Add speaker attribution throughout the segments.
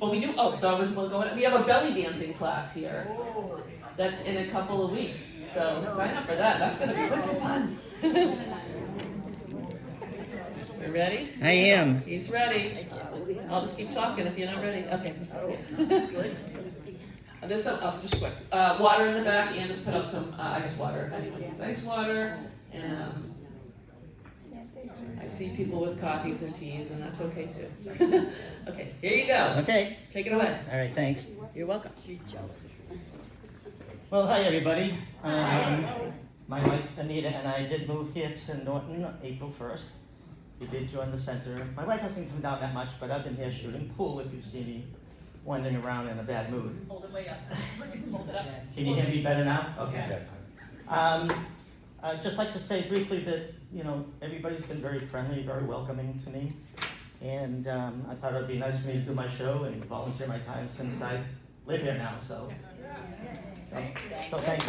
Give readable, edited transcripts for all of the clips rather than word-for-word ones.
Speaker 1: Well, we do, oh, so I was going, we have a belly dancing class here. That's in a couple of weeks, so sign up for that, that's gonna be wicked fun. You ready?
Speaker 2: I am.
Speaker 1: He's ready. I'll just keep talking if you're not ready. Okay. There's some, oh, just quick, water in the back, and just put out some ice water if anyone needs ice water. And I see people with coffees and teas, and that's okay too. Okay, here you go.
Speaker 2: Okay.
Speaker 1: Take it away.
Speaker 2: All right, thanks.
Speaker 1: You're welcome.
Speaker 2: Well, hi, everybody. My wife, Anita, and I did move here to Norton April 1st. We did join the center. My wife hasn't come down that much, but I've been here shooting pool if you've seen me wandering around in a bad mood.
Speaker 1: Hold it way up. Hold it up.
Speaker 2: Can you hear me better now? Okay. I'd just like to say briefly that, you know, everybody's been very friendly, very welcoming to me. And I thought it would be nice for me to do my show and volunteer my time since I live here now, so thanks.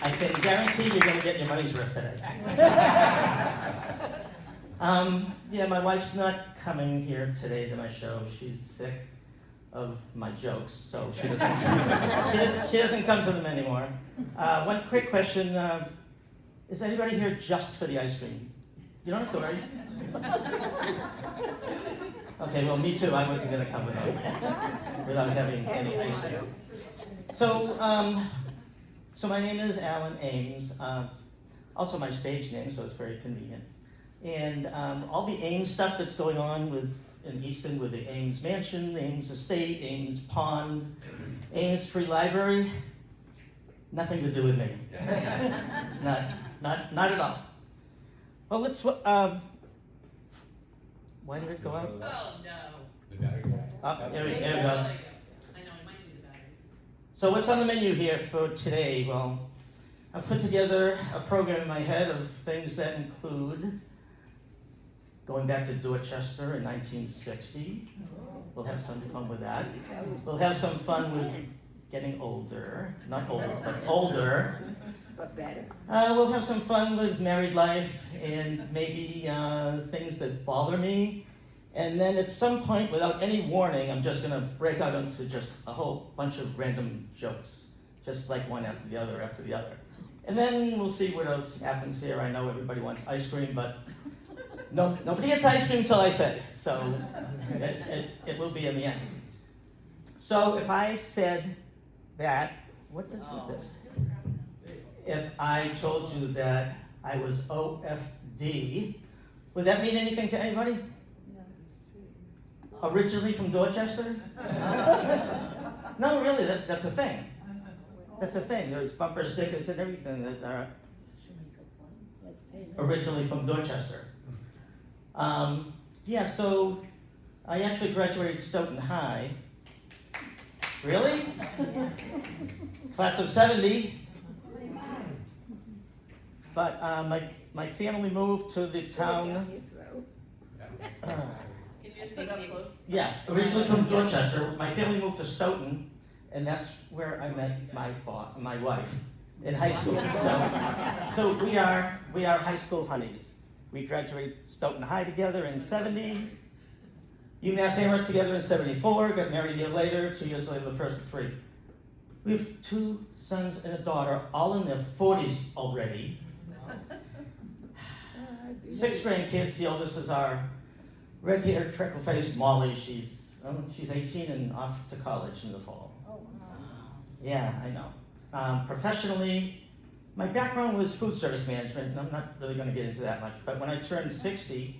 Speaker 2: I can guarantee you're going to get your money's worth today. Yeah, my wife's not coming here today to my show. She's sick of my jokes, so she doesn't come to them anymore. One quick question: is anybody here just for the ice cream? You don't have to worry. Okay, well, me too. I wasn't going to come without having any ice cream. So my name is Alan Ames. Also my stage name, so it's very convenient. And all the Ames stuff that's going on in Easton with the Ames Mansion, Ames Estate, Ames Pond, Ames Free Library, nothing to do with me. Not at all. Well, let's. Why did it go out?
Speaker 1: Oh, no.
Speaker 3: The battery guy?
Speaker 2: Oh, there we go.
Speaker 1: I know, it might be the batteries.
Speaker 2: So what's on the menu here for today? Well, I've put together a program in my head of things that include going back to Dorchester in 1960. We'll have some fun with that. We'll have some fun with getting older. Not old, but older.
Speaker 4: But better.
Speaker 2: We'll have some fun with married life and maybe things that bother me. And then at some point, without any warning, I'm just going to break out into just a whole bunch of random jokes, just like one after the other after the other. And then we'll see what else happens here. I know everybody wants ice cream, but nobody gets ice cream until I say, so it will be in the end. So if I said that, what is with this? If I told you that I was OFD, would that mean anything to anybody? Originally from Dorchester? No, really, that's a thing. That's a thing. There's bumper stickers and everything that are originally from Dorchester. Yeah, so I actually graduated Stoughton High. Really? Class of 70. But my family moved to the town.
Speaker 1: Can you just put it up close?
Speaker 2: Yeah, originally from Dorchester. My family moved to Stoughton, and that's where I met my wife in high school. So we are high school honeys. We graduated Stoughton High together in 70. UMass Amherst together in 74. Got married a year later. 2 years later, the first of three. We have 2 sons and a daughter, all in their 40s already. 6 grandkids. The oldest is our red-haired, freckle-faced Molly. She's 18 and off to college in the fall. Yeah, I know. Professionally, my background was food service management, and I'm not really going to get into that much. But when I turned 60,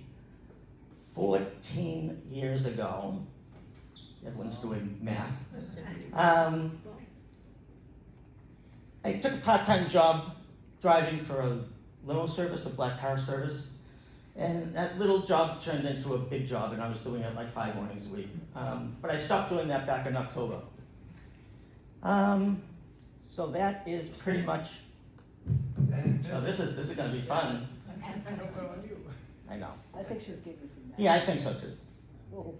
Speaker 2: 14 years ago, everyone's doing math. I took a part-time job driving for a limo service, a black car service. And that little job turned into a big job, and I was doing it like 5 mornings a week. But I stopped doing that back in October. So that is pretty much. So this is going to be fun. I know.
Speaker 4: I think she's giving us some.
Speaker 2: Yeah, I think so too.
Speaker 4: Whoa.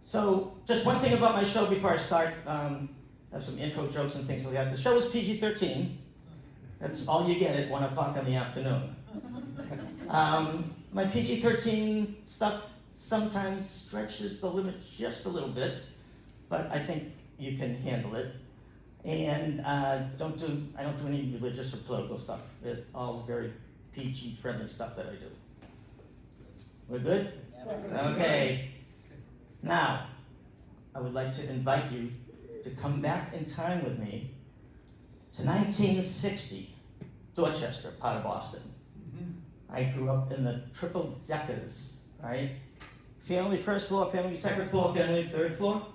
Speaker 2: So just one thing about my show before I start. I have some intro jokes and things like that. The show is PG-13. That's all you get at 1 o'clock in the afternoon. My PG-13 stuff sometimes stretches the limit just a little bit, but I think you can handle it. And I don't do any religious or political stuff. It's all very PG friendly stuff that I do. We're good? Okay. Now, I would like to invite you to come back in time with me to 1960, Dorchester, part of Boston. I grew up in the triple deckers, right? Family first floor, family second floor, family third floor.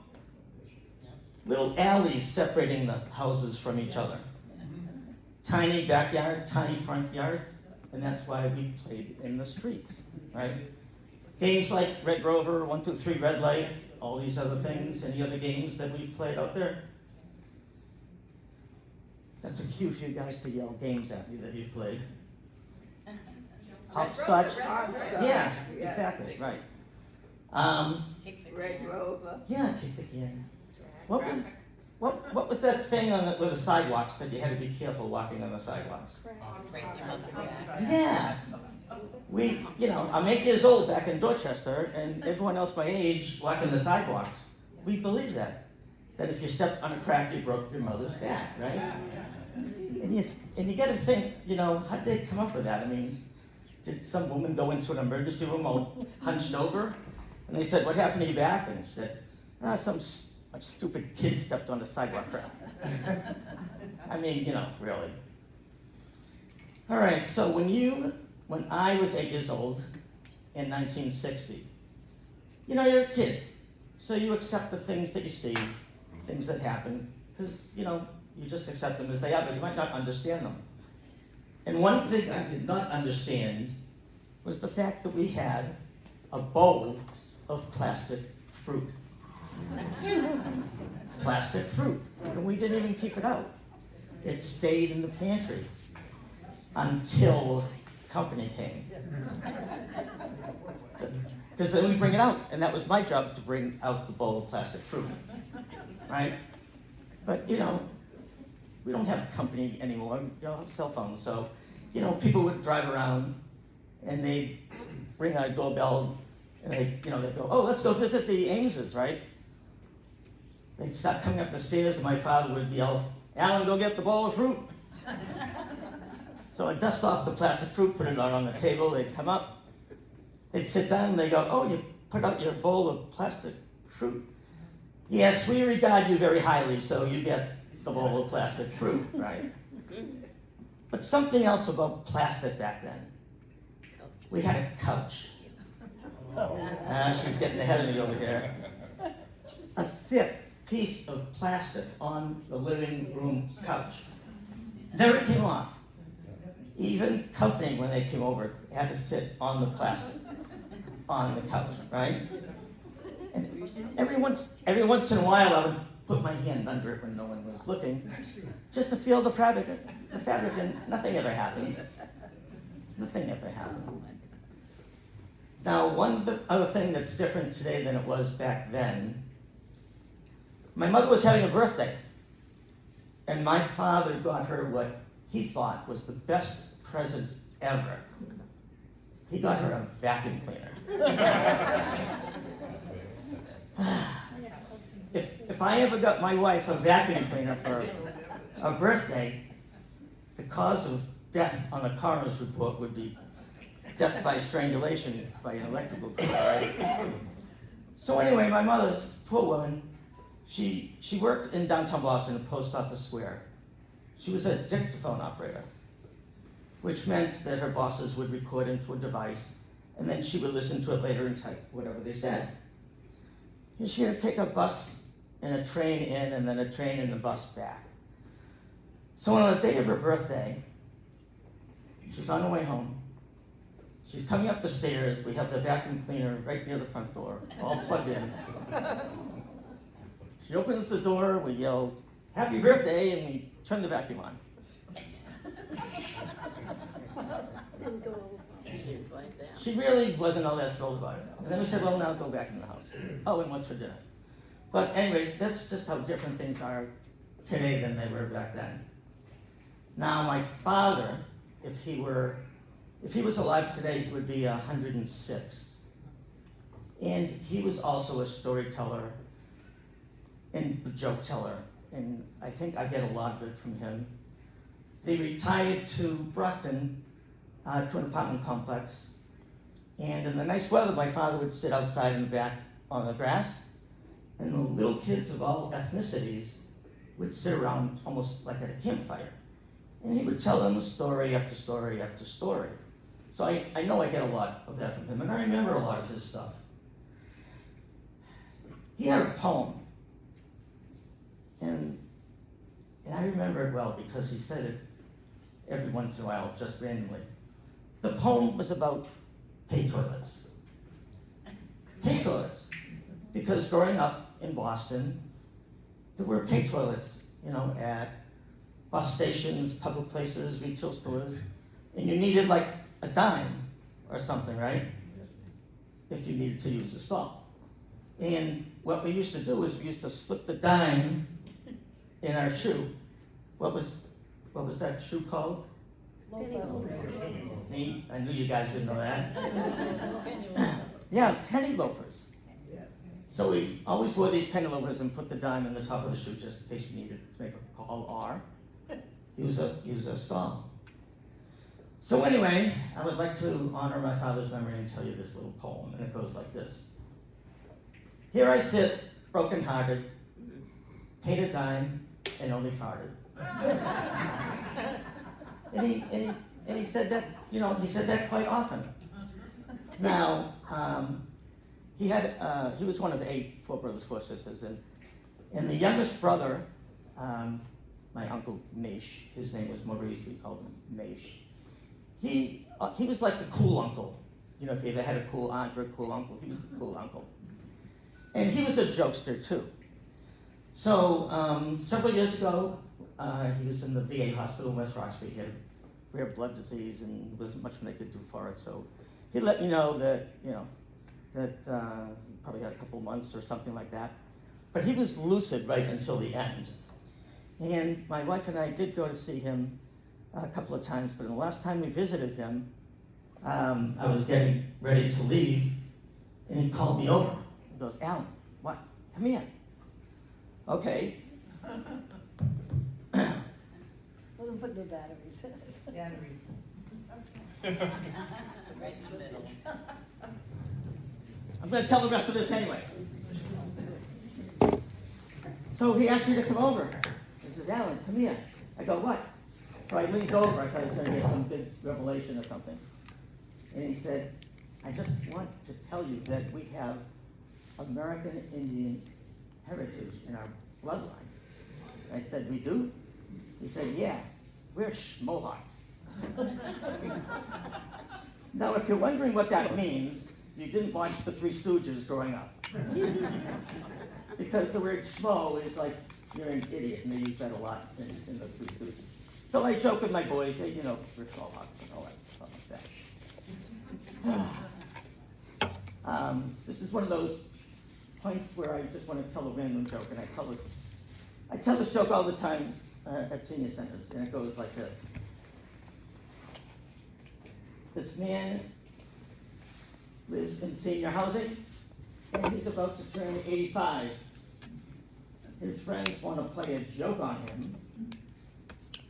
Speaker 2: Little alleys separating the houses from each other. Tiny backyard, tiny front yard, and that's why we played in the street, right? Games like Red Rover, 1, 2, 3, Red Light, all these other things, any other games that we've played out there? That's a cue for you guys to yell games at me that you've played. Hopscotch. Yeah, exactly, right.
Speaker 4: Red Rover.
Speaker 2: Yeah, kick the can. What was that thing with the sidewalks that you had to be careful walking on the sidewalks? Yeah. I'm 8 years old back in Dorchester, and everyone else my age walking the sidewalks. We believe that if you stepped on a crack, you broke your mother's back, right? And you got to think, how'd they come up with that? I mean, did some woman go into an emergency room all hunched over, and they said, "What happened to your back?" And she said, some stupid kid stepped on the sidewalk crack. I mean, really. All right, so when I was 8 years old in 1960, you're a kid. So you accept the things that you see, things that happen, because, you just accept them as they are, but you might not understand them. And one thing I did not understand was the fact that we had a bowl of plastic fruit. Plastic fruit. And we didn't even keep it out. It stayed in the pantry until company came. Because then we bring it out, and that was my job to bring out the bowl of plastic fruit. Right? But, we don't have company anymore. We don't have cell phones. So, people would drive around, and they'd ring our doorbell, and they'd go, "Oh, let's go visit the Ameses," right? They'd start coming up the stairs, and my father would yell, "Alan, go get the bowl of fruit." So I'd dust off the plastic fruit, put it on the table. They'd come up, they'd sit down, and they go, "Oh, you put out your bowl of plastic fruit." "Yes, we regard you very highly, so you get the bowl of plastic fruit," right? But something else about plastic back then. We had a couch. She's getting ahead of me over here. A thick piece of plastic on the living room couch. Never came off. Even company, when they came over, had to sit on the plastic on the couch, right? And every once in a while, I would put my hand under it when no one was looking, just to feel the fabric, and nothing ever happened. Nothing ever happened. Now, one other thing that's different today than it was back then, my mother was having a birthday, and my father got her what he thought was the best present ever. He got her a vacuum cleaner. If I ever got my wife a vacuum cleaner for a birthday, the cause of death on the coroner's report would be death by strangulation by an electrical cord, right? So anyway, my mother, this poor woman, she worked in downtown Boston at Post Office Square. She was a dictaphone operator, which meant that her bosses would record into a device, and then she would listen to it later and type whatever they said. And she had to take a bus and a train in, and then a train and a bus back. So on the day of her birthday, she's on her way home. She's coming up the stairs. We have the vacuum cleaner right near the front door, all plugged in. She opens the door, we yell, "Happy birthday," and we turn the vacuum on. She really wasn't all that thrilled about it. And then we said, "Well, now go back in the house." "Oh, and what's for dinner?" But anyways, that's just how different things are today than they were back then. Now, my father, if he was alive today, he would be 106. And he was also a storyteller and a joke teller, and I think I get a lot of it from him. They retired to Brockton, to an apartment complex, and in the nice weather, my father would sit outside in the back on the grass, and the little kids of all ethnicities would sit around almost like at a campfire. And he would tell them story after story after story. So I know I get a lot of that from him, and I remember a lot of his stuff. He had a poem, and I remember it well because he said it every once in a while, just randomly. The poem was about pay toilets. Pay toilets. Because growing up in Boston, there were pay toilets, at bus stations, public places, retail stores, and you needed like a dime or something, right? If you needed to use the stall. And what we used to do is we used to slip the dime in our shoe. What was that shoe called? See, I knew you guys would know that. Yeah, penny loafers. So we always wore these penny loafers and put the dime in the top of the shoe just in case we needed to make a call or use a stall. So anyway, I would like to honor my father's memory and tell you this little poem, and it goes like this. Here I sit, broken-hearted, paid a dime, and only farted. and he said that, he said that quite often. Now, he was one of 8, 4 brothers, 4 sisters, and the youngest brother, my uncle Maish, his name was Maurice, we called him Maish. He was like the cool uncle. If you ever had a cool aunt or a cool uncle, he was the cool uncle. And he was a jokester too. So several years ago, he was in the VA hospital in West Roxbury. He had rare blood disease and there wasn't much they could do for it. So he let me know that, he probably had a couple months or something like that. But he was lucid right until the end. And my wife and I did go to see him a couple of times, but the last time we visited him, I was getting ready to leave, and he called me over. He goes, Alan, what? Come here. Okay.
Speaker 4: Let him put the batteries.
Speaker 3: Batteries. Right in the middle.
Speaker 2: I'm going to tell the rest of this anyway. So he asked me to come over. He says, Alan, come here. I go, what? So I leaned over. I thought I was going to get some big revelation or something. And he said, I just want to tell you that we have American Indian heritage in our bloodline. I said, we do? He said, yeah, we're Mohawks. Now, if you're wondering what that means, you didn't watch The Three Stooges growing up. Because the word schmo is like, you're an idiot, and they use that a lot in The Three Stooges. So I joke with my boys, hey, we're Mohawks and all that stuff like that. This is one of those points where I just want to tell a random joke, and I tell this joke all the time at senior centers, and it goes like this. This man lives in senior housing, and he's about to turn 85. His friends want to play a joke on him,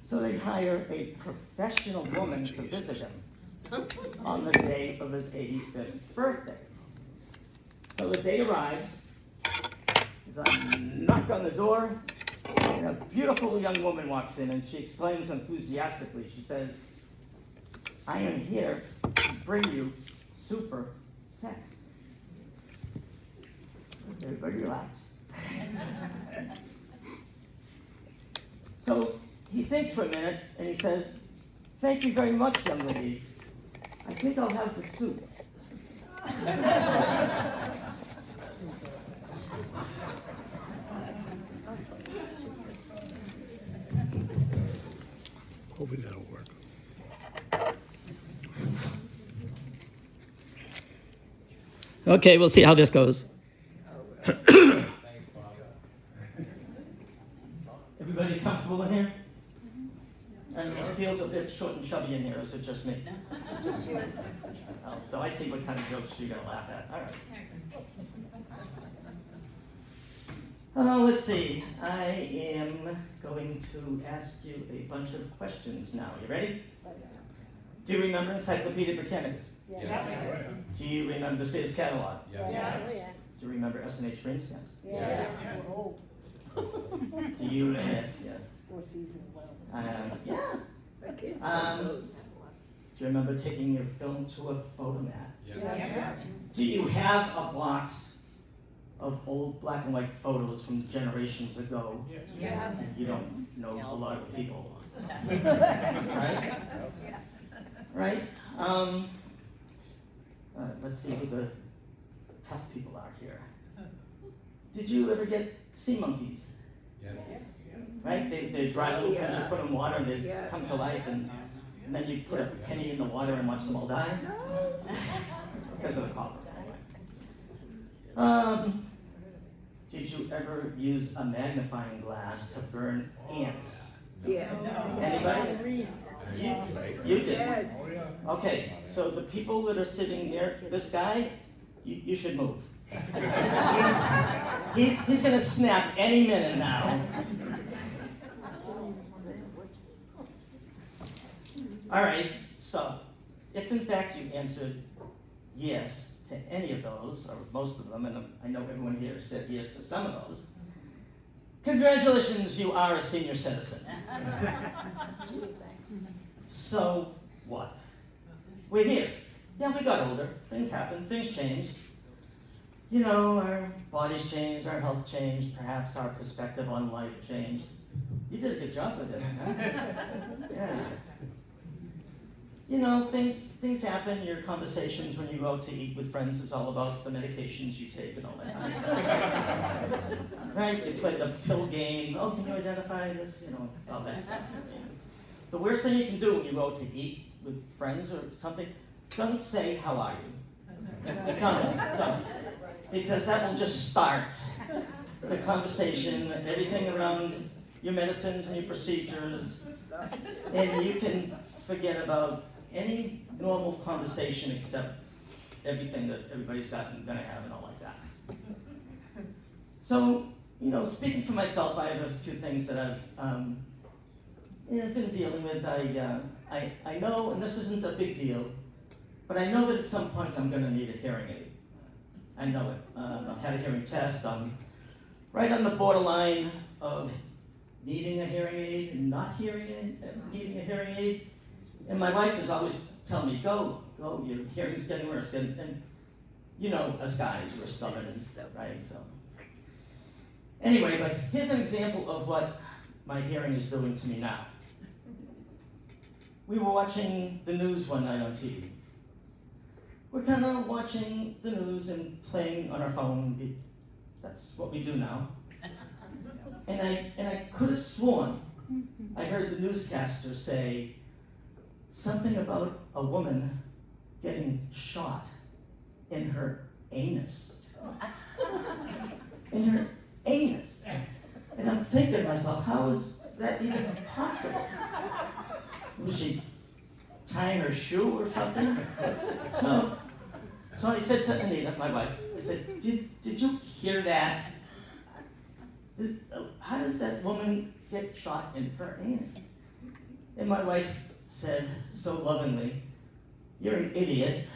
Speaker 2: so they hire a professional woman to visit him on the day of his 85th birthday. So the day arrives, there's a knock on the door, and a beautiful young woman walks in, and she exclaims enthusiastically, she says, I am here to bring you super sex. Everybody relax. So he thinks for a minute, and he says, thank you very much, young lady. I think I'll have the soup.
Speaker 5: Hopefully that'll work.
Speaker 2: Okay, we'll see how this goes. Everybody comfortable in here? And it feels a bit short and chubby in here, or is it just me? Oh, so I see what kind of jokes you're gonna laugh at. All right. Let's see. I am going to ask you a bunch of questions now. You ready? Do you remember Encyclopedia Britannicus?
Speaker 4: Yeah.
Speaker 2: Do you remember the Sears catalog?
Speaker 4: Yeah.
Speaker 2: Do you remember S&H ring stamps?
Speaker 4: Yeah. We're old.
Speaker 2: Do you? Yes, yes.
Speaker 4: Four seasons, well.
Speaker 2: Yeah.
Speaker 4: My kids
Speaker 2: Do you remember taking your film to a photomat?
Speaker 4: Yeah.
Speaker 2: Do you have a box of old black and white photos from generations ago?
Speaker 3: Yes.
Speaker 2: You don't know a lot of people, right? Right? Let's see who the tough people are here. Did you ever get sea monkeys?
Speaker 5: Yes.
Speaker 2: Right? They dry little things, you put them in water and they come to life, and then you put a penny in the water and watch them all die? Because of the copper. Did you ever use a magnifying glass to burn ants?
Speaker 4: Yes.
Speaker 2: Anybody? You did?
Speaker 4: Yes.
Speaker 2: Okay, so the people that are sitting near this guy, you should move. He's gonna snap any minute now. All right, so if in fact you answered yes to any of those, or most of them, and I know everyone here said yes to some of those, congratulations, you are a senior citizen. So what? We're here. Yeah, we got older. Things happened. Things changed. You know, our bodies changed, our health changed, perhaps our perspective on life changed. You did a good job with it, huh? Yeah. You know, things happen. Your conversations when you go out to eat with friends is all about the medications you take and all that kind of stuff. Right? You play the pill game. Oh, can you identify this? You know, all that stuff. The worst thing you can do when you go out to eat with friends or something, don't say, how are you? Don't. Because that will just start the conversation, everything around your medicines and your procedures, and you can forget about any normal conversation except everything that everybody's gonna have and all like that. So, you know, speaking for myself, I have a few things that I've been dealing with. I know, and this isn't a big deal, but I know that at some point I'm gonna need a hearing aid. I know it. I've had a hearing test. I'm right on the borderline of needing a hearing aid and not needing a hearing aid. And my wife is always telling me, go, your hearing's getting worse. And you know, us guys, we're stubborn, right? So anyway, but here's an example of what my hearing is doing to me now. We were watching the news one night on TV. We're kind of watching the news and playing on our phone. That's what we do now. And I could have sworn I heard the newscaster say something about a woman getting shot in her anus. In her anus. And I'm thinking to myself, how is that even possible? Was she tying her shoe or something? So I said to Anita, my wife, I said, did you hear that? How does that woman get shot in her anus? And my wife said so lovingly, you're an idiot.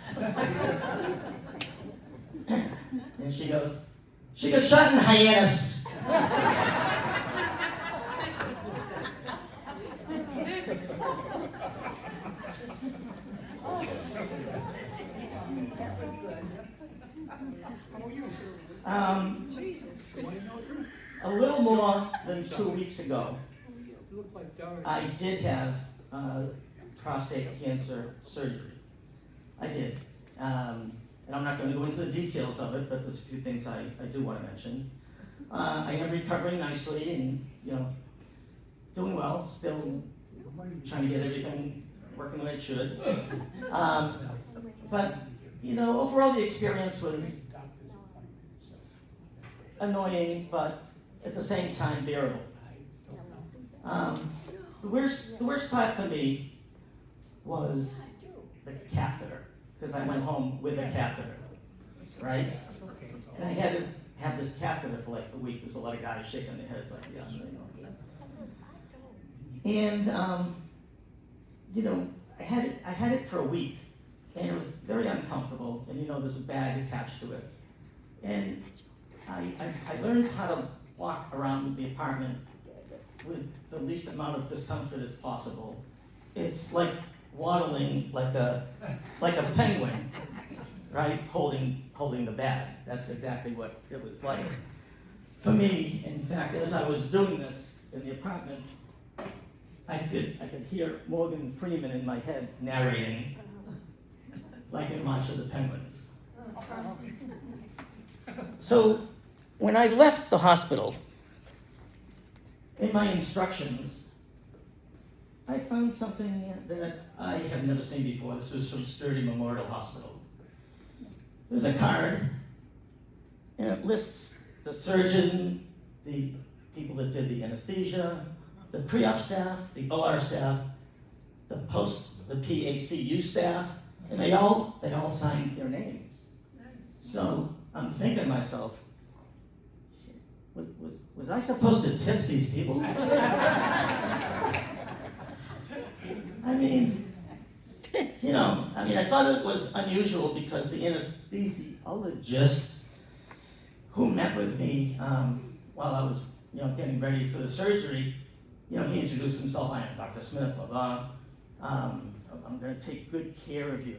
Speaker 2: And she goes shot in the hyenas.
Speaker 3: That was good.
Speaker 2: A little more than 2 weeks ago, I did have prostate cancer surgery. I did. And I'm not going to go into the details of it, but there's a few things I do want to mention. I am recovering nicely and, you know, doing well, still trying to get everything working the way it should. But, you know, overall the experience was annoying, but at the same time bearable. the worst part for me was the catheter, because I went home with a catheter, right? And I had to have this catheter for like a week. There's a lot of guys shaking their heads like, yeah, you know. And I had it for a week, and it was very uncomfortable. And there's a bag attached to it, and I learned how to walk around the apartment with the least amount of discomfort as possible. It's like waddling like a penguin, right? Holding the bag. That's exactly what it was like for me. In fact, as I was doing this in the apartment, I could hear Morgan Freeman in my head narrating, like in March of the Penguins. So when I left the hospital, in my instructions, I found something that I have never seen before. This was from Sturdy Memorial Hospital. There's a card, and it lists the surgeon, the people that did the anesthesia, the pre-op staff, the OR staff, the PACU staff, and they all signed their names. So I'm thinking to myself, was I supposed to tip these people? I mean, I thought it was unusual because the anesthesiologist who met with me while I was, getting ready for the surgery, he introduced himself. I am Dr. Smith, blah, blah. I'm going to take good care of you,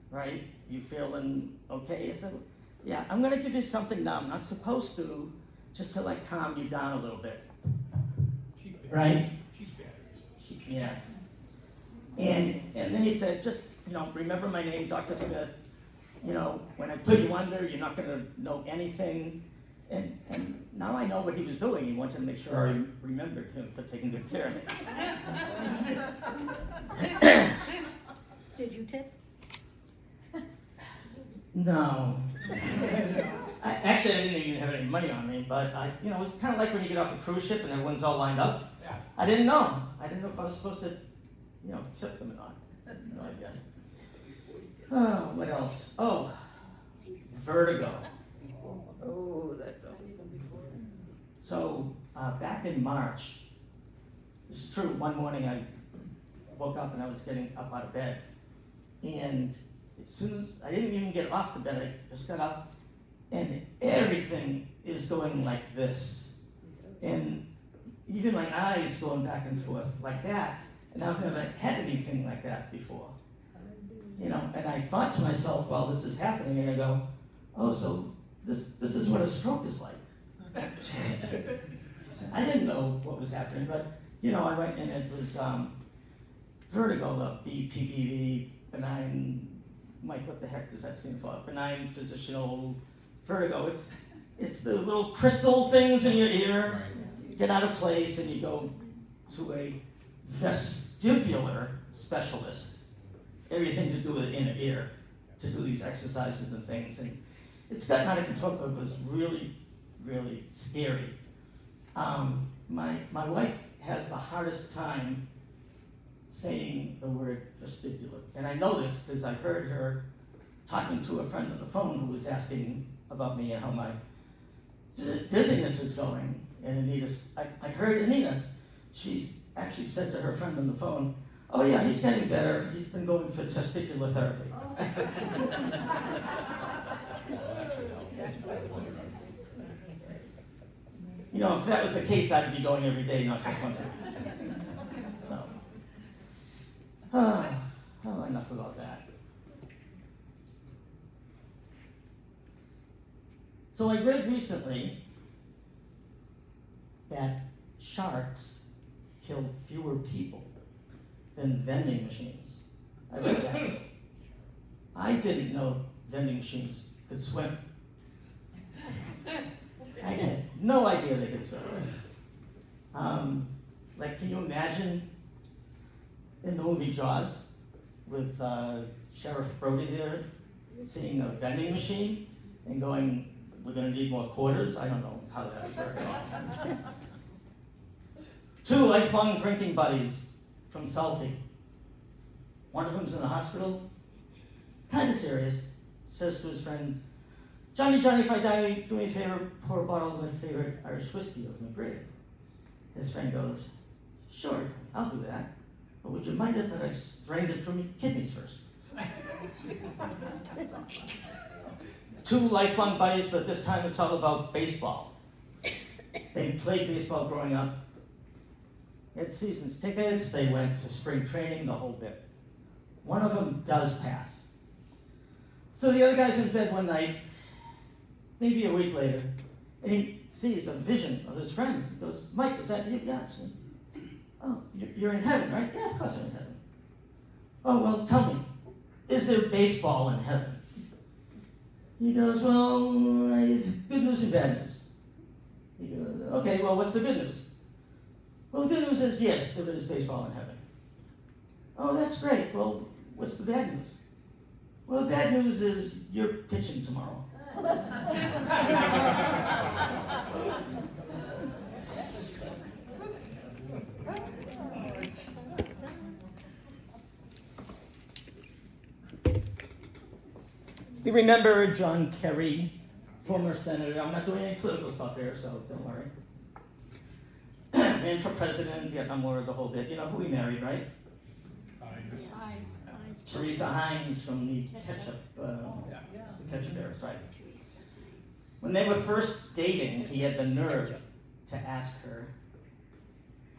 Speaker 2: right? You feeling okay? I said, yeah, I'm going to give you something now. I'm not supposed to, just to calm you down a little bit, right? Yeah. And then he said, just, remember my name, Dr. Smith. When I put you under, you're not going to know anything. And now I know what he was doing. He wanted to make sure I remembered him for taking good care of me.
Speaker 4: Did you tip?
Speaker 2: No. I didn't even have any money on me, but it's kind of like when you get off a cruise ship and everyone's all lined up.
Speaker 5: Yeah.
Speaker 2: I didn't know. I didn't know if I was supposed to, tip them or not. No idea. Oh, what else? Oh, vertigo.
Speaker 1: Oh, that's all.
Speaker 2: So back in March, this is true. One morning I woke up and I was getting up out of bed, and as soon as I didn't even get off the bed, I just got up, and everything is going like this, and even my eyes going back and forth like that, and I've never had anything like that before. And I thought to myself while this is happening, and I go, oh, so this is what a stroke is like. I didn't know what was happening, but I went and it was vertigo, the BPPV, benign. Mike, what the heck does that stand for? Benign positional vertigo. It's the little crystal things in your ear get out of place, and you go to a vestibular specialist. Everything to do with the inner ear, to do these exercises and things, and it's gotten out of control, but it was really, really scary. My wife has the hardest time saying the word vestibular. And I know this because I heard her talking to a friend on the phone who was asking about me and how my dizziness was going. And I heard Anita, she's actually said to her friend on the phone, oh yeah, he's getting better. He's been going for testicular therapy. If that was the case, I'd be going every day, not just once a week. So, enough about that. So I read recently that sharks kill fewer people than vending machines. I read that. I didn't know vending machines could swim. I had no idea they could swim. Can you imagine in the movie Jaws with Sheriff Brody there seeing a vending machine and going, we're going to need more quarters? I don't know how that would work. Two lifelong drinking buddies from Southie. One of them's in the hospital, kind of serious, says to his friend, Johnny, if I die, do me a favor, pour a bottle of my favorite Irish whiskey over my grave. His friend goes, sure, I'll do that, but would you mind if I drained it from your kidneys first? Two lifelong buddies, but this time it's all about baseball. They played baseball growing up. They had season's tickets, they went to spring training, the whole bit. One of them does pass. So the other guy's in bed one night, maybe a week later, and he sees a vision of his friend. He goes, Mike, is that you? Yeah, it's me. Oh, you're in heaven, right? Yeah, of course I'm in heaven. Oh, well, tell me, is there baseball in heaven? He goes, well, I have good news and bad news. He goes, okay, well, what's the good news? Well, the good news is, yes, there is baseball in heaven. Oh, that's great. Well, what's the bad news? Well, the bad news is you're pitching tomorrow. You remember John Kerry, former senator. I'm not doing any political stuff here, so don't worry. Ran for president, Vietnam War, the whole bit. You know who he married, right? Teresa Hines from the ketchup era, right? When they were first dating, he had the nerve to ask her,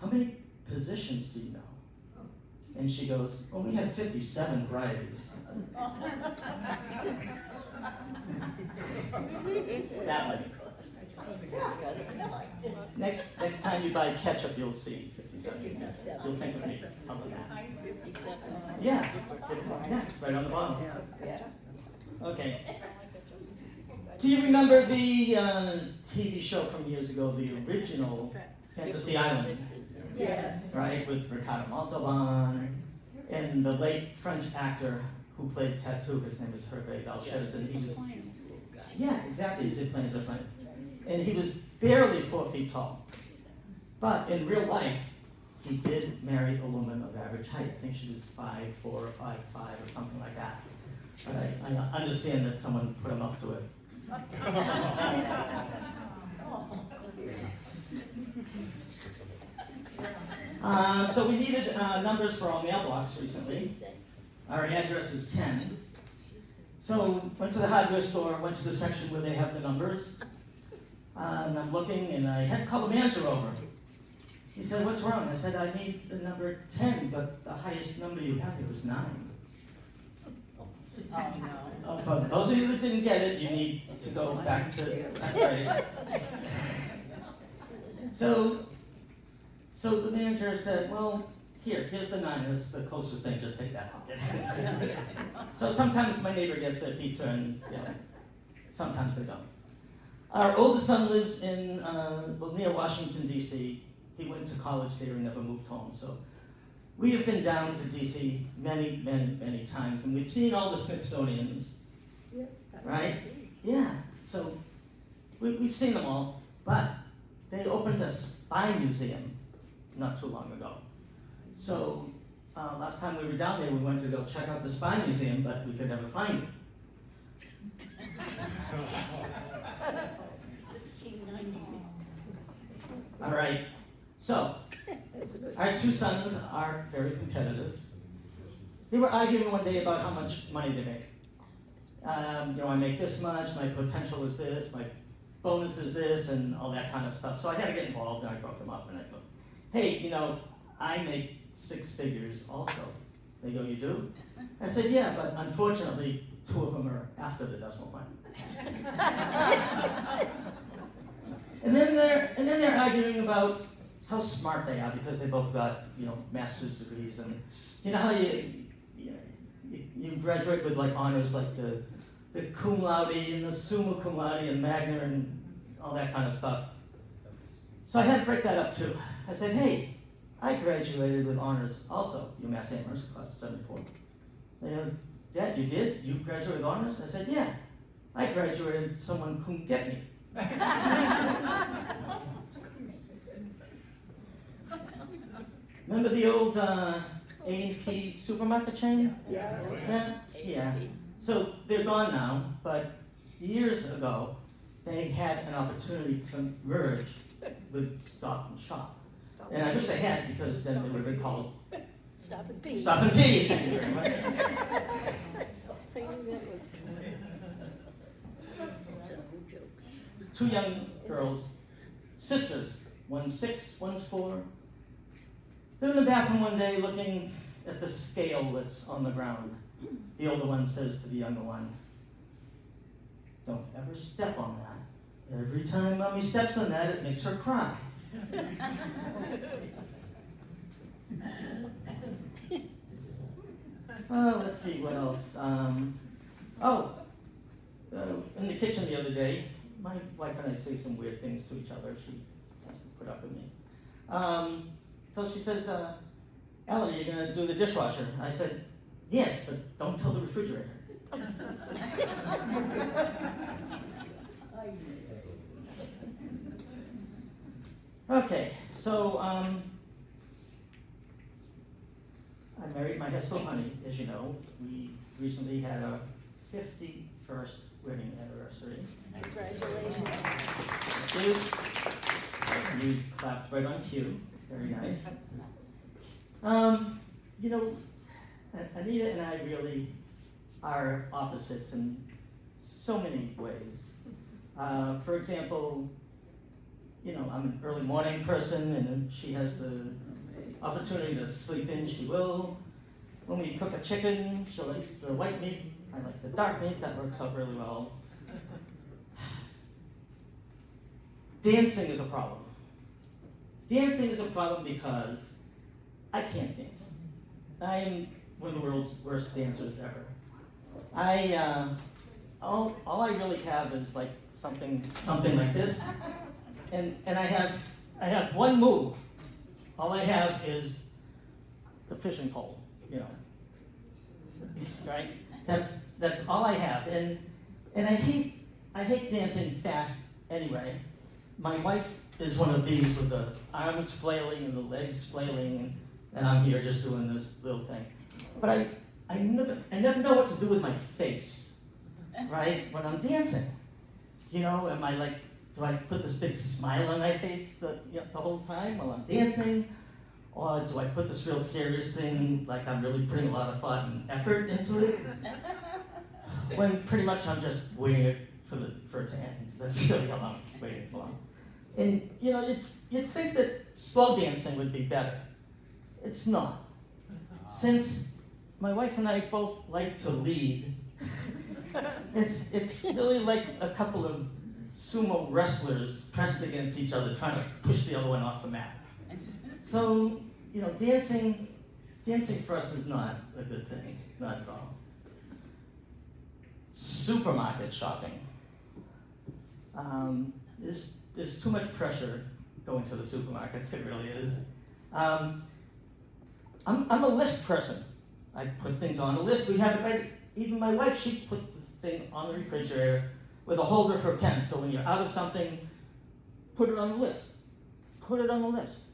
Speaker 2: how many positions do you know? And she goes, well, we have 57 varieties. That was next time you buy ketchup, you'll see 57. You'll think of me. How about that?
Speaker 3: Heinz 57.
Speaker 2: Yeah, it's right on the bottom. Okay. Do you remember the TV show from years ago, the original Fantasy Island?
Speaker 3: Yes.
Speaker 2: Right, with Ricardo Montalban and the late French actor who played Tattoo. His name is Hervé Dalchez, and he was exactly. He did play as a plane, and he was barely 4 feet tall. But in real life, he did marry a woman of average height. I think she was 5'4" or 5'5" or something like that. But I understand that someone put him up to it. So we needed numbers for our mailbox recently. Our address is 10. So went to the hardware store, went to the section where they have the numbers. And I'm looking, and I had to call the manager over. He said, what's wrong? I said, I need the number 10, but the highest number you have here is 9.
Speaker 3: Oh, no.
Speaker 2: For those of you that didn't get it, you need to go back to 10th grade. So the manager said, well, here's the 9. That's the closest thing. Just take that. So sometimes my neighbor gets their pizza, and sometimes they don't. Our oldest son lives in near Washington, D.C. He went to college there and never moved home. So we have been down to D.C. many, many, many times, and we've seen all the Smithsonians, right? Yeah. So we've seen them all, but they opened a spy museum not too long ago. So last time we were down there, we went to go check out the spy museum, but we could never find it.
Speaker 4: 1690.
Speaker 2: All right. So our two sons are very competitive. They were arguing one day about how much money they make. I make this much, my potential is this, my bonus is this, and all that kind of stuff. So I had to get involved, and I broke them up, and I go, hey, I make 6 figures also. They go, you do? I said, yeah, but unfortunately, 2 of them are after the decimal point. And then they're arguing about how smart they are because they both got master's degrees, and you know how you graduate with like honors, like the cum laude and the summa cum laude and magna and all that kind of stuff. So I had to break that up too. I said, hey, I graduated with honors also, UMass Amherst, class of 74. They go, Dad, you did? You graduated with honors? I said, yeah. I graduated someone cum get me. Remember the old A&P supermarket chain?
Speaker 3: Yeah.
Speaker 2: Yeah. So they're gone now, but years ago, they had an opportunity to merge with Stop and Shop. And I wish they had, because then they would have been called
Speaker 4: Stop and pee.
Speaker 2: Stop and Pee. Thank you very much.
Speaker 4: I knew that was coming. It's a whole joke.
Speaker 2: Two young girls, sisters, one's 6, one's 4. They're in the bathroom one day looking at the scale that's on the ground. The older one says to the younger one, "Don't ever step on that. Every time Mommy steps on that, it makes her cry." Oh, let's see, what else? In the kitchen the other day, my wife and I say some weird things to each other. She has to put up with me. So she says, "Ellen, are you going to do the dishwasher?" I said, "Yes, but don't tell the refrigerator." Okay, so I married my high school honey, as you know. We recently had our 51st wedding anniversary.
Speaker 4: Congratulations.
Speaker 2: Thank you. You clapped right on cue. Very nice. You know, Anita and I really are opposites in so many ways. For example, you know, I'm an early morning person, and if she has the opportunity to sleep in, she will. When we cook a chicken, she likes the white meat. I like the dark meat. That works out really well. Dancing is a problem. Dancing is a problem because I can't dance. I am one of the world's worst dancers ever. All I really have is like something like this, and I have one move. All I have is the fishing pole, you know. Right? That's all I have, and I hate dancing fast anyway. My wife is one of these with the arms flailing and the legs flailing, and I'm here just doing this little thing. But I never know what to do with my face, right? When I'm dancing, you know, am I like, do I put this big smile on my face the whole time while I'm dancing? Or do I put this real serious thing, like I'm really putting a lot of thought and effort into it? When pretty much I'm just waiting for it to end. That's really all I'm waiting for. And you know, you'd think that slow dancing would be better. It's not. Since my wife and I both like to lead, it's really like a couple of sumo wrestlers pressed against each other trying to push the other one off the mat. So, you know, dancing for us is not a good thing, not at all. Supermarket shopping. There's too much pressure going to the supermarket, it really is. I'm a list person. I put things on a list. We have it right, even my wife, she put the thing on the refrigerator with a holder for a pen, so when you're out of something, put it on the list. Put it on the list.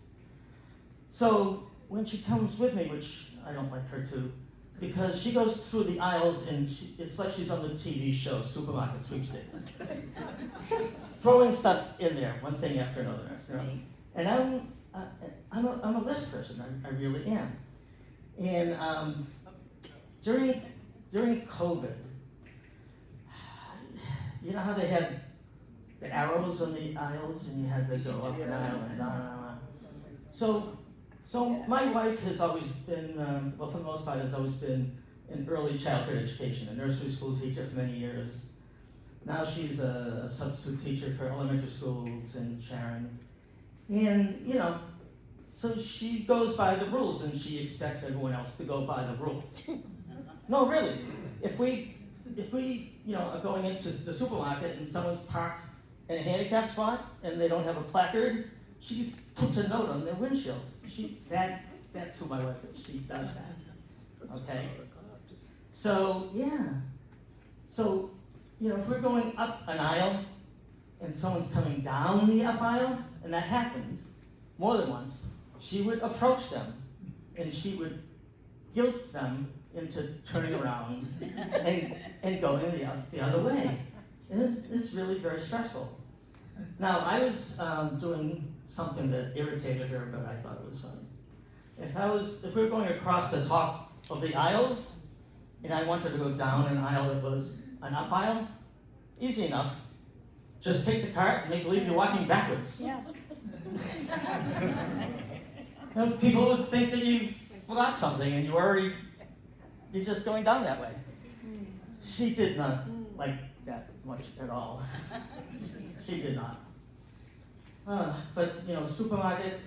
Speaker 2: So when she comes with me, which I don't like her to, because she goes through the aisles and it's like she's on the TV show, Supermarket Sweepstakes. Just throwing stuff in there, one thing after another. And I'm a list person, I really am. And during COVID, you know how they had the arrows on the aisles and you had to go up an aisle and down. So my wife has always been, well, for the most part, has always been in early childhood education, a nursery school teacher for many years. Now she's a substitute teacher for elementary schools in Sharon. And, you know, so she goes by the rules and she expects everyone else to go by the rules. No, really. If we you know, are going into the supermarket and someone's parked in a handicap spot and they don't have a placard, she puts a note on their windshield. That's who my wife is. She does that. Okay? So, yeah. So, you know, if we're going up an aisle and someone's coming down the up aisle, and that happened more than once, she would approach them and she would guilt them into turning around and going the other way. And it's really very stressful. Now, I was doing something that irritated her, but I thought it was funny. If we were going across the top of the aisles, and I wanted to go down an aisle that was an up aisle, easy enough. Just take the cart and make believe you're walking backwards.
Speaker 4: Yeah.
Speaker 2: People would think that you forgot something and you're just going down that way. She did not like that much at all. She did not. But supermarket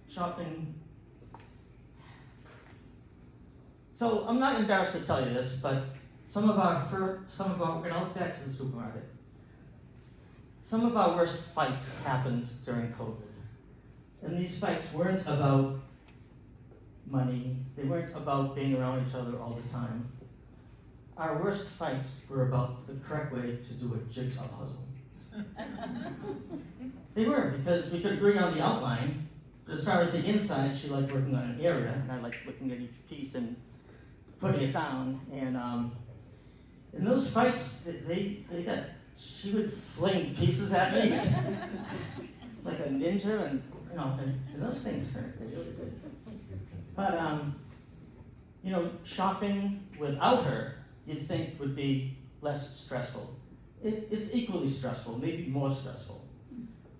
Speaker 2: shopping. So I'm not embarrassed to tell you this, but some of our, and I'll get back to the supermarket. Some of our worst fights happened during COVID. And these fights weren't about money. They weren't about being around each other all the time. Our worst fights were about the correct way to do a jigsaw puzzle. They were, because we could agree on the outline, but as far as the inside, she liked working on an area, and I liked looking at each piece and putting it down. And in those fights, she would fling pieces at me like a ninja, and those things hurt. They really did. But shopping without her, you'd think would be less stressful. It's equally stressful, maybe more stressful,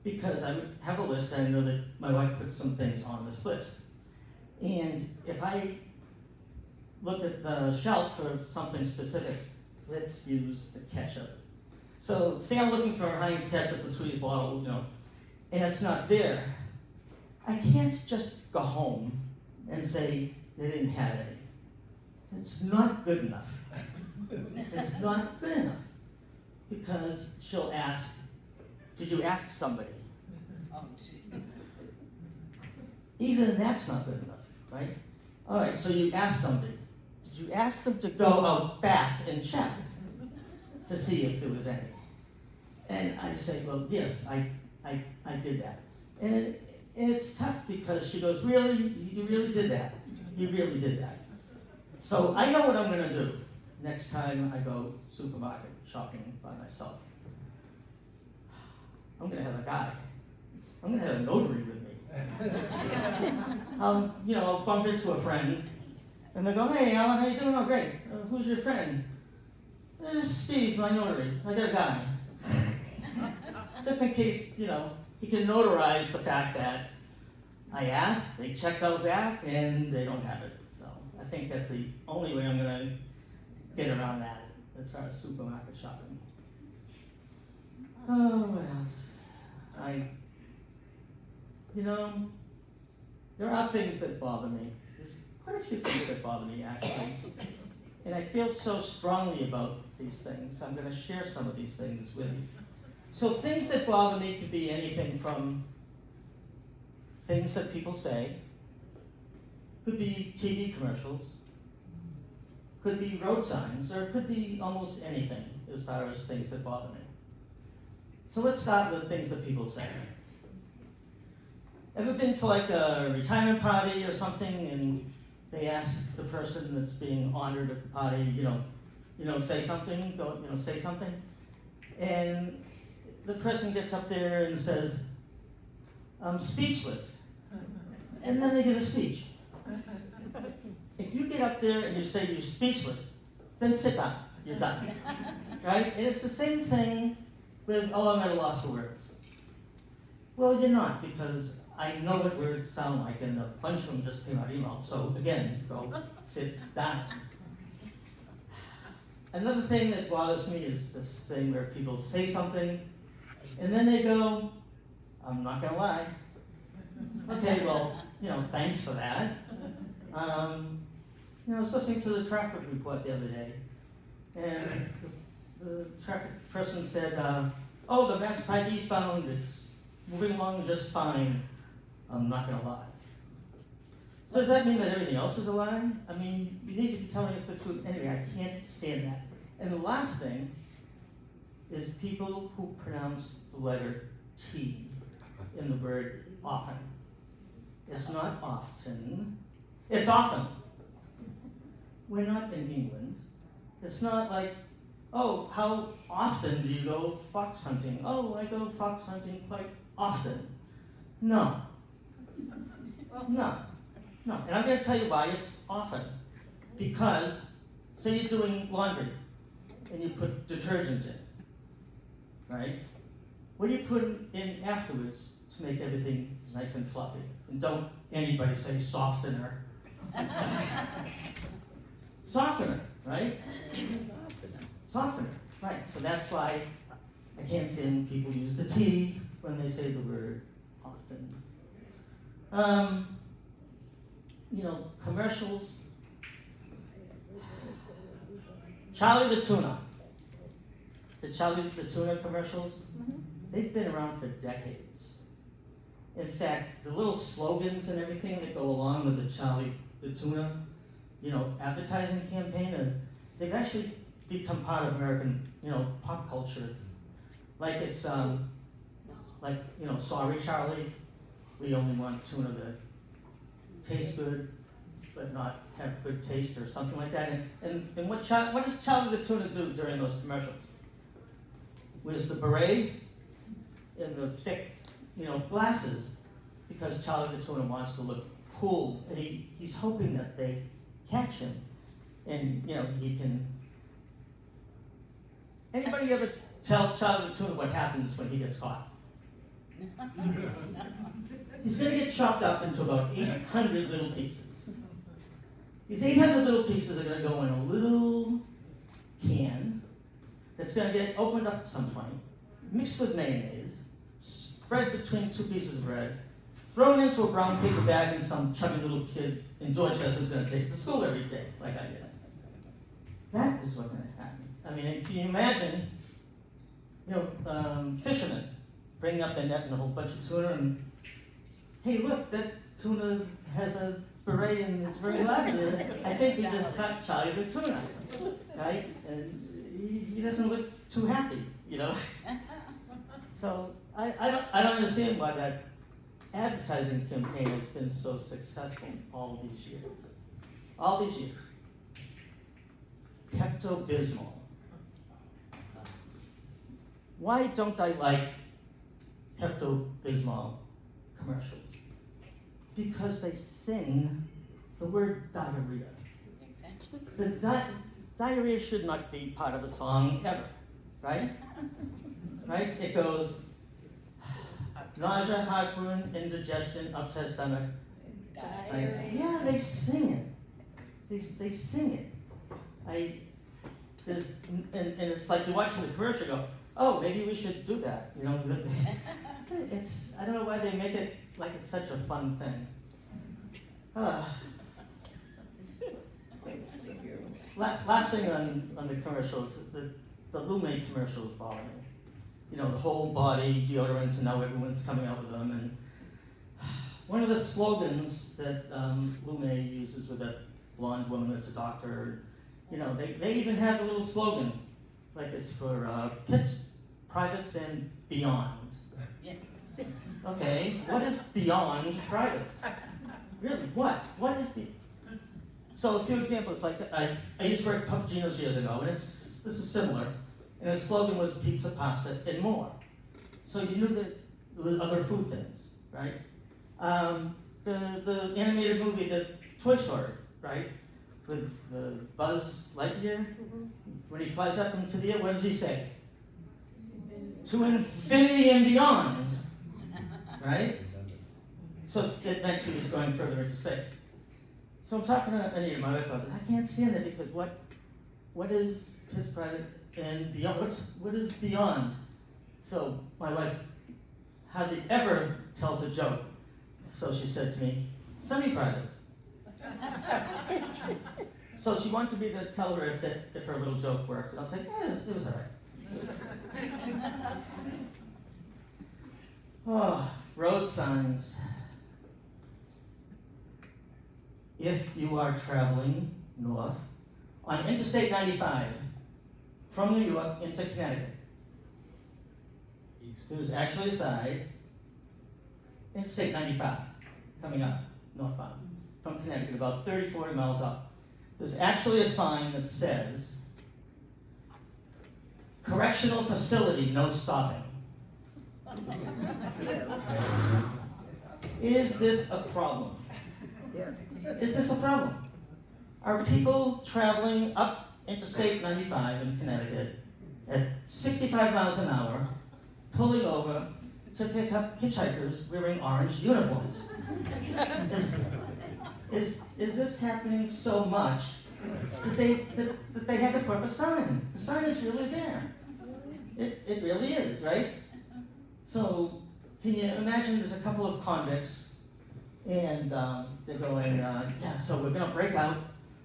Speaker 2: because I would have a list, and I know that my wife put some things on this list. And if I look at the shelf for something specific, let's use the ketchup. So, say I'm looking for Heinz ketchup, the squeeze bottle, and it's not there. I can't just go home and say they didn't have any. It's not good enough. It's not good enough. Because she'll ask, did you ask somebody? Even that's not good enough, right? All right, so you asked somebody. Did you ask them to go out back and check to see if there was any? And I say, well, yes, I did that. And it's tough because she goes, really? You really did that? You really did that? So I know what I'm going to do next time I go supermarket shopping by myself. I'm going to have a guy. I'm going to have a notary with me. I'll bump into a friend, and they go, hey, Alan, how you doing? Oh, great. Who's your friend? This is Steve, my notary. I got a guy. Just in case, he can notarize the fact that I asked, they checked out back, and they don't have it. So I think that's the only way I'm going to get around that as far as supermarket shopping. Oh, what else? There are things that bother me. There's quite a few things that bother me, actually. And I feel so strongly about these things. I'm going to share some of these things with you. So things that bother me could be anything from things that people say, could be TV commercials, could be road signs, or it could be almost anything as far as things that bother me. So let's start with things that people say. Ever been to like a retirement party or something, and they ask the person that's being honored at the party, say something, say something, and the person gets up there and says, I'm speechless, and then they give a speech. If you get up there and you say you're speechless, then sit down, you're done, right? And it's the same thing with, I'm at a loss for words. Well, you're not, because I know what words sound like, and a bunch of them just came out of your mouth. So again, go sit down. Another thing that bothers me is this thing where people say something, and then they go, I'm not gonna lie. Okay, well, thanks for that. I was listening to the traffic report the other day, and the traffic person said, the Mass Pike eastbound is moving along just fine. I'm not going to lie. So does that mean that everything else is a lie? I mean, you need to be telling us the truth. Anyway, I can't stand that. And the last thing is people who pronounce the letter T in the word often. It's not often, It's often. We're not in England. It's not like, oh, how often do you go fox hunting? Oh, I go fox hunting quite often. No. No. No. And I'm going to tell you why it's often. Because, say you're doing laundry and you put detergent in, right? What do you put in afterwards to make everything nice and fluffy? And don't anybody say softener. Softener, right? Softener, right. So that's why I can't stand people use the T when they say the word often. Commercials. Charlie the Tuna. The Charlie the Tuna commercials, they've been around for decades. In fact, the little slogans and everything that go along with the Charlie the Tuna, advertising campaign, they've actually become part of American, pop culture. Like it's, sorry Charlie, we only want tuna to taste good, but not have good taste or something like that. And what does Charlie the Tuna do during those commercials? Wears the beret and the thick, glasses, because Charlie the Tuna wants to look cool, and he's hoping that they catch him, and he can. Anybody ever tell Charlie the Tuna what happens when he gets caught? He's going to get chopped up into about 800 little pieces. These 800 little pieces are going to go in a little can that's going to get opened up at some point, mixed with mayonnaise, spread between two pieces of bread, thrown into a brown paper bag, and some chubby little kid in Dorchester is going to take it to school every day, like I did. That is what's going to happen. I mean, can you imagine, fishermen bringing up their net and a whole bunch of tuna, and hey, look, that tuna has a beret and it's very glasses. I think we just caught Charlie the Tuna, right? And he doesn't look too happy, So I don't understand why that advertising campaign has been so successful all these years. All these years. Pepto-Bismol. Why don't I like Pepto-Bismol commercials? Because they sing the word diarrhea. The diarrhea should not be part of a song ever, right? Right? It goes nausea, heartburn, indigestion, upset stomach. Right? Yeah, they sing it. They sing it. And it's like you're watching the commercial, go, oh, maybe we should do that. I don't know why they make it like it's such a fun thing. Last thing on the commercials, the Lume commercials bother me. The whole body deodorants, and now everyone's coming out with them. And one of the slogans that Lume uses with that blonde woman that's a doctor, they even have a little slogan, like it's for kids, privates, and beyond. Okay, what is beyond privates? Really, what? What is the? So a few examples, like I used to work at Gino's years ago, and this is similar. And the slogan was pizza, pasta, and more. So you knew that there was other food things, right? The animated movie, the Toy Story, right? With the Buzz Lightyear, when he flies up into the air, what does he say? To infinity and beyond, right? So it meant he was going further into space. So I'm talking to Anita, my wife, I can't stand it because what is his private and beyond? What is beyond? So my wife hardly ever tells a joke. So she said to me, semi-private. So she wanted me to tell her if her little joke worked. And I was like, yeah, it was all right. Oh, road signs. If you are traveling north on Interstate 95 from New York into Connecticut, there's actually a side, Interstate 95, coming up northbound. from Connecticut, about 30, 40 miles up, there's actually a sign that says, correctional facility, no stopping. Is this a problem? Is this a problem? Are people traveling up Interstate 95 in Connecticut at 65 miles an hour, pulling over to pick up hitchhikers wearing orange uniforms? Is this happening so much that they had to put up a sign? The sign is really there. It really is, right? So, can you imagine there's a couple of convicts, and they're going, yeah, so we're going to break out,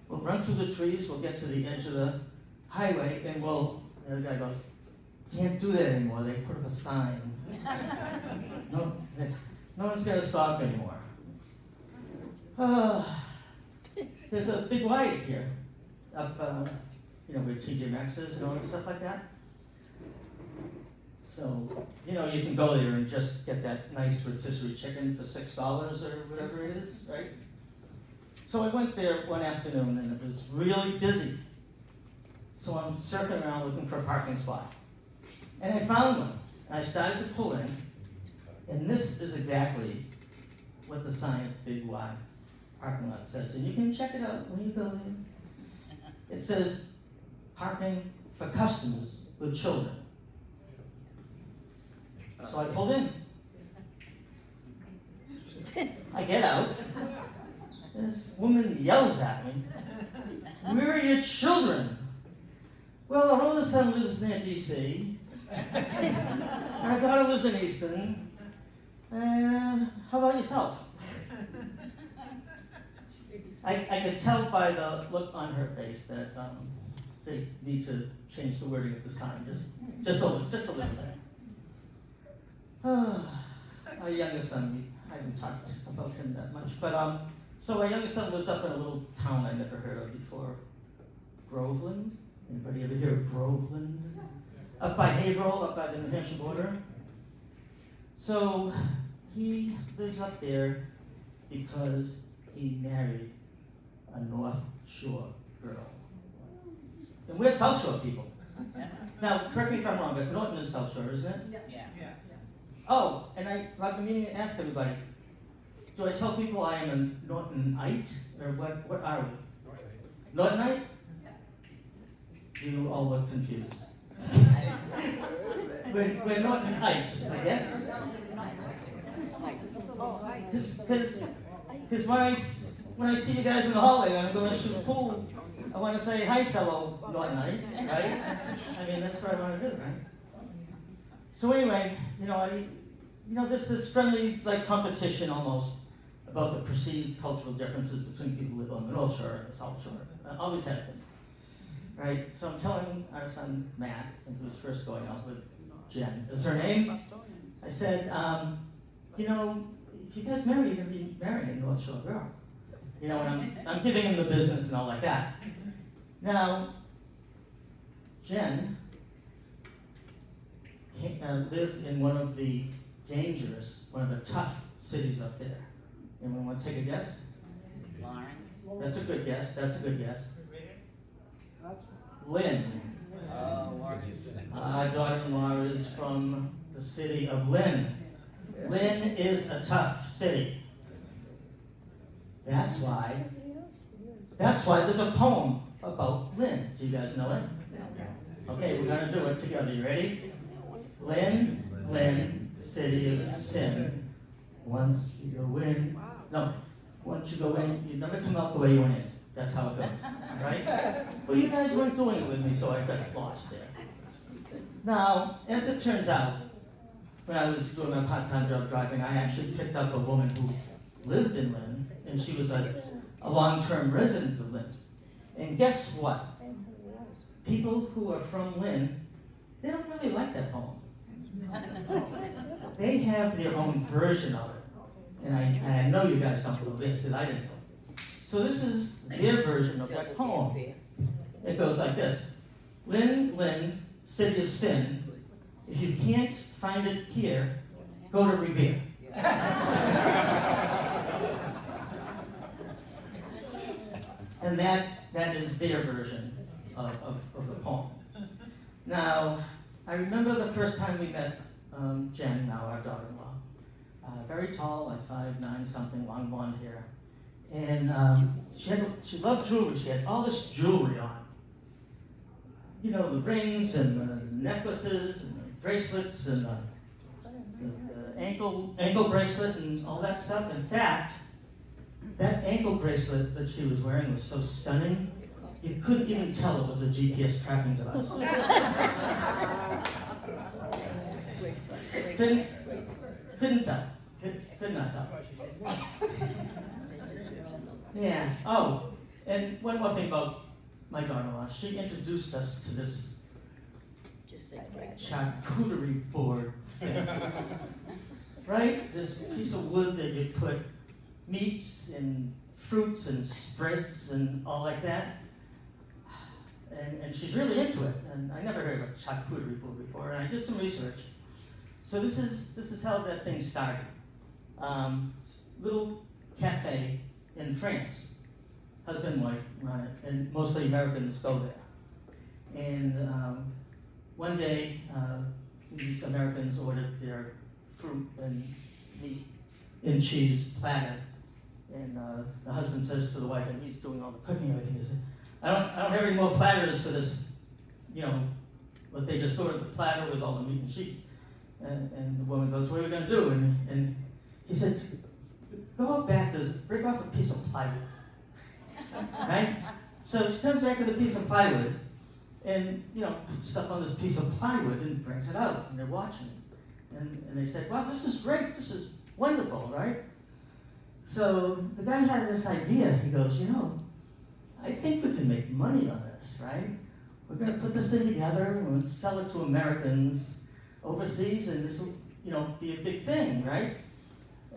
Speaker 2: we'll run through the trees, we'll get to the edge of the highway, and the other guy goes, can't do that anymore, they put up a sign. No one's going to stop anymore. There's a big light here, up, where TJ Maxx is and all that stuff like that. So, you can go there and just get that nice rotisserie chicken for $6 or whatever it is, right? So I went there one afternoon and it was really busy. So I'm circling around looking for a parking spot. And I found one. I started to pull in, and this is exactly what the sign at Big Y parking lot says. And you can check it out when you go there. It says, parking for customers with children. So I pulled in. I get out. This woman yells at me, where are your children? Well, our oldest son lives near D.C. Our daughter lives in Easton. How about yourself? I could tell by the look on her face that they need to change the wording of the sign just a little bit. Our youngest son, I haven't talked about him that much, but so our youngest son lives up in a little town I never heard of before, Groveland. Anybody ever hear of Groveland? Up by Haverhill, up by the New Hampshire border. So he lives up there because he married a North Shore girl. And we're South Shore people. Now, correct me if I'm wrong, but Norton is South Shore, isn't it?
Speaker 3: Yeah.
Speaker 2: Oh, and I've been meaning to ask everybody, do I tell people I am a Nortonite, or what are we? Nortonite? You all look confused. we're Nortonites, I guess. Because when I see you guys in the hallway and I'm going to shoot a pool, I want to say, hi, fellow Nortonite, right? I mean, that's what I want to do, right? So anyway, there's this friendly, competition almost about the perceived cultural differences between people who live on the North Shore and the South Shore. Always has been, right? So I'm telling our son, Matt, who was first going out with Jen, is her name? I said, if you guys marry, you're going to be marrying a North Shore girl. And I'm giving him the business and all like that. Now, Jen lived in one of the tough cities up there. Anyone want to take a guess?
Speaker 3: Lawrence.
Speaker 2: That's a good guess. Lynn.
Speaker 3: Oh, Lawrence.
Speaker 2: Our daughter-in-law is from the city of Lynn. Lynn is a tough city. That's why there's a poem about Lynn. Do you guys know it? Okay, we're going to do it together. You ready? Lynn, Lynn, city of sin. Once you go in, you never come out the way you went in. That's how it goes, right? Well, you guys weren't doing it with me, so I got lost there. Now, as it turns out, when I was doing my part-time job driving, I actually picked up a woman who lived in Lynn, and she was a long-term resident of Lynn. And guess what? People who are from Lynn, they don't really like that poem. They have their own version of it. And I know you guys don't know this because I didn't know. So this is their version of that poem. It goes like this. Lynn, Lynn, city of sin. If you can't find it here, go to Revere. that is their version of the poem. Now, I remember the first time we met Jen, now our daughter-in-law. Very tall, like 5'9", something, long blonde hair. And she loved jewelry. She had all this jewelry on. You know, the rings and the necklaces and the bracelets and the ankle bracelet and all that stuff. In fact, that ankle bracelet that she was wearing was so stunning, you couldn't even tell it was a GPS tracking device. couldn't tell. Could not tell. Yeah. Oh, and one more thing about my daughter-in-law. She introduced us to this charcuterie board thing. Right? This piece of wood that you put meats and fruits and spreads and all like that. And she's really into it. And I never heard of a charcuterie board before, and I did some research. So this is how that thing started. Little cafe in France. Husband and wife run it, and mostly Americans go there. And one day, these Americans ordered their fruit and meat and cheese platter. And the husband says to the wife, and he's doing all the cooking and everything, he says, I don't have any more platters for this, you know, but they just ordered the platter with all the meat and cheese. And the woman goes, what are we going to do? And he said, go out back, break off a piece of plywood. Right? So she comes back with a piece of plywood and, you know, puts stuff on this piece of plywood and brings it out, and they're watching it. And they said, wow, this is great, this is wonderful, right? So the guy had this idea. He goes, you know, I think we can make money on this, right? We're going to put this thing together and we'll sell it to Americans overseas, and this will, you know, be a big thing, right?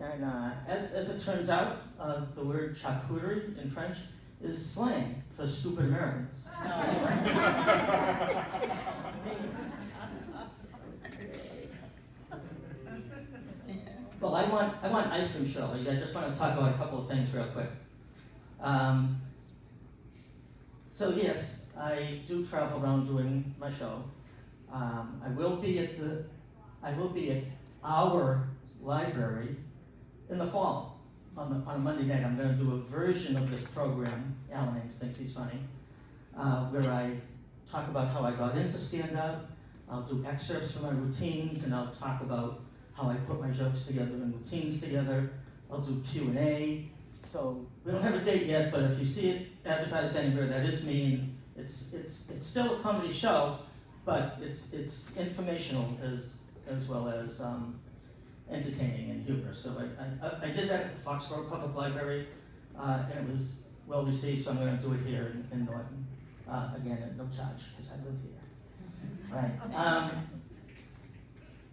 Speaker 2: And as it turns out, the word charcuterie in French is slang for stupid Americans. Well, I want ice cream, Shirley. I just want to talk about a couple of things real quick. So yes, I do travel around doing my show. I will be at our library in the fall on a Monday night. I'm going to do a version of this program. Alan Ames thinks he's funny, where I talk about how I got into stand-up. I'll do excerpts from my routines, and I'll talk about how I put my jokes together and routines together. I'll do Q&A. So we don't have a date yet, but if you see it advertised anywhere, that is me. And it's still a comedy show, but it's informational as well as entertaining and humor. So I did that at the Foxborough Public Library, and it was well received. So I'm going to do it here in Norton, again at no charge because I live here. All right.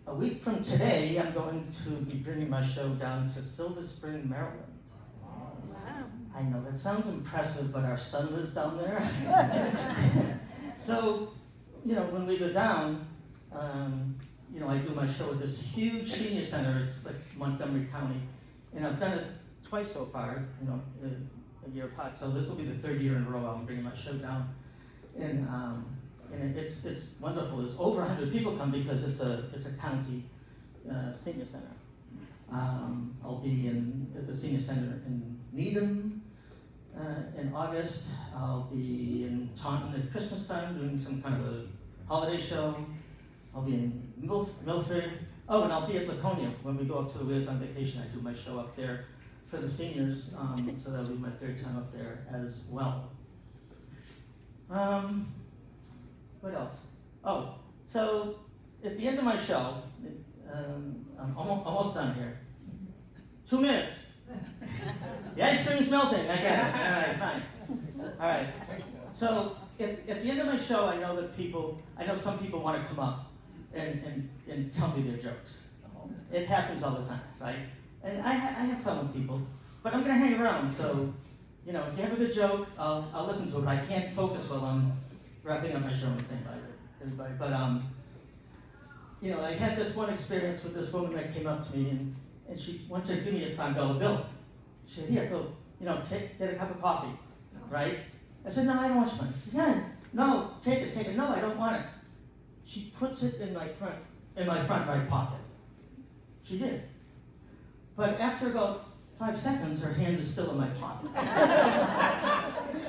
Speaker 2: A week from today, I'm going to be bringing my show down to Silver Spring, Maryland.
Speaker 4: Wow.
Speaker 2: I know, that sounds impressive, but our son lives down there. So, you know, when we go down, you know, I do my show at this huge senior center. It's like Montgomery County. And I've done it twice so far, you know, a year apart. So this will be the third year in a row I'm bringing my show down. And it's wonderful. There's over 100 people come because it's a county senior center. I'll be at the senior center in Needham in August. I'll be in Taunton at Christmas time doing some kind of a holiday show. I'll be in Milford. Oh, and I'll be at Laconia when we go up to the Wales on vacation. I do my show up there for the seniors, so that'll be my third time up there as well. What else? Oh, so at the end of my show, I'm almost done here. 2 minutes. The ice cream's melting. I get it. All right, fine. All right. So at the end of my show, I know some people want to come up and tell me their jokes. It happens all the time, right? And I have fun with people, but I'm going to hang around. So, you know, if you have a good joke, I'll listen to it. But I can't focus while I'm wrapping up my show and saying bye to everybody. But you know, I had this one experience with this woman that came up to me, and she wanted to give me a $5 bill. She said, "Here, go, you know, get a cup of coffee," right? I said, no, I don't want your money. She said, yeah, no, take it. No, I don't want it. She puts it in my front right pocket. She did. But after about 5 seconds, her hand is still in my pocket.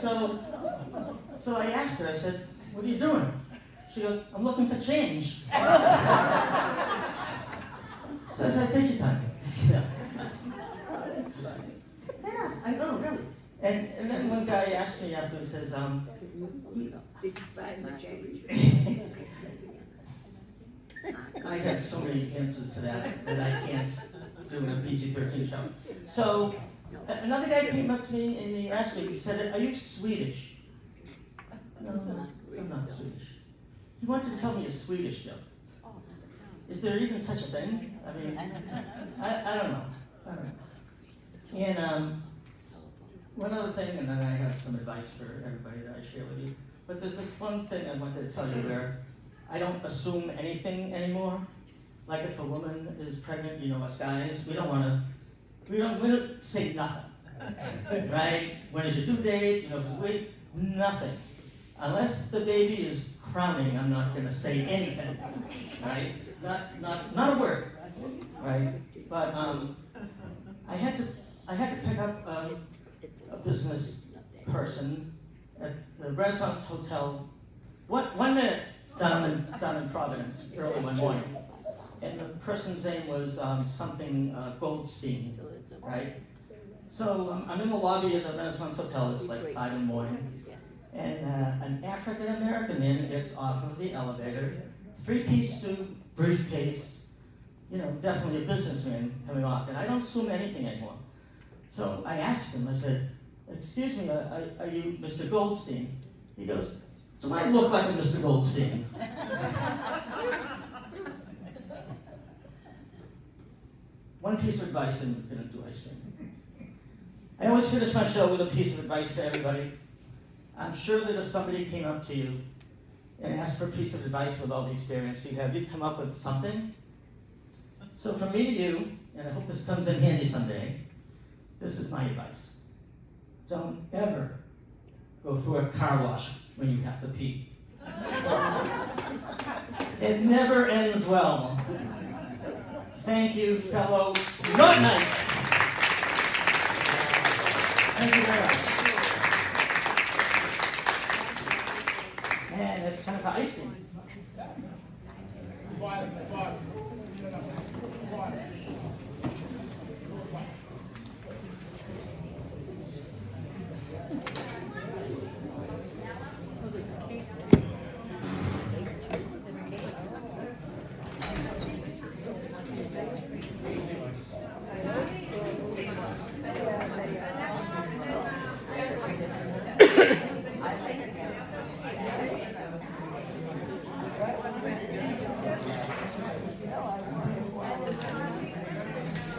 Speaker 2: So I asked her, I said, what are you doing? She goes, I'm looking for change. So I said, take your time. Yeah, I know, really. And then one guy asked me after, he says,
Speaker 4: Did you find the change?
Speaker 2: I have so many answers to that I can't do in a PG-13 show. So another guy came up to me and he asked me, he said, are you Swedish? No, I'm not Swedish. He wanted to tell me a Swedish joke. Is there even such a thing? I mean, I don't know. And one other thing, and then I have some advice for everybody that I share with you. But there's this one thing I wanted to tell you where I don't assume anything anymore. Like if a woman is pregnant, you know, us guys, we don't say nothing, right? When is your due date? You know, if it's wait, nothing. Unless the baby is crowning, I'm not going to say anything, right? Not a word, right? But I had to pick up a business person at the Renaissance Hotel. 1 minute down in Providence, early one morning, and the person's name was something Goldstein, right? So I'm in the lobby of the Renaissance Hotel. It's like 5 in the morning, and an African American man gets off of the elevator, 3-piece suit, briefcase, you know, definitely a businessman coming off, and I don't assume anything anymore. So I asked him, I said, excuse me, are you Mr. Goldstein? He goes, do I look like a Mr. Goldstein? One piece of advice, and we're going to do ice cream. I always finish my show with a piece of advice for everybody. I'm sure that if somebody came up to you and asked for a piece of advice with all the experience you have, you'd come up with something. So from me to you, and I hope this comes in handy someday, this is my advice. Don't ever go through a car wash when you have to pee. It never ends well. Thank you, fellow Nortonites. Thank you very much. And it's kind of ice cream.
Speaker 5: Water.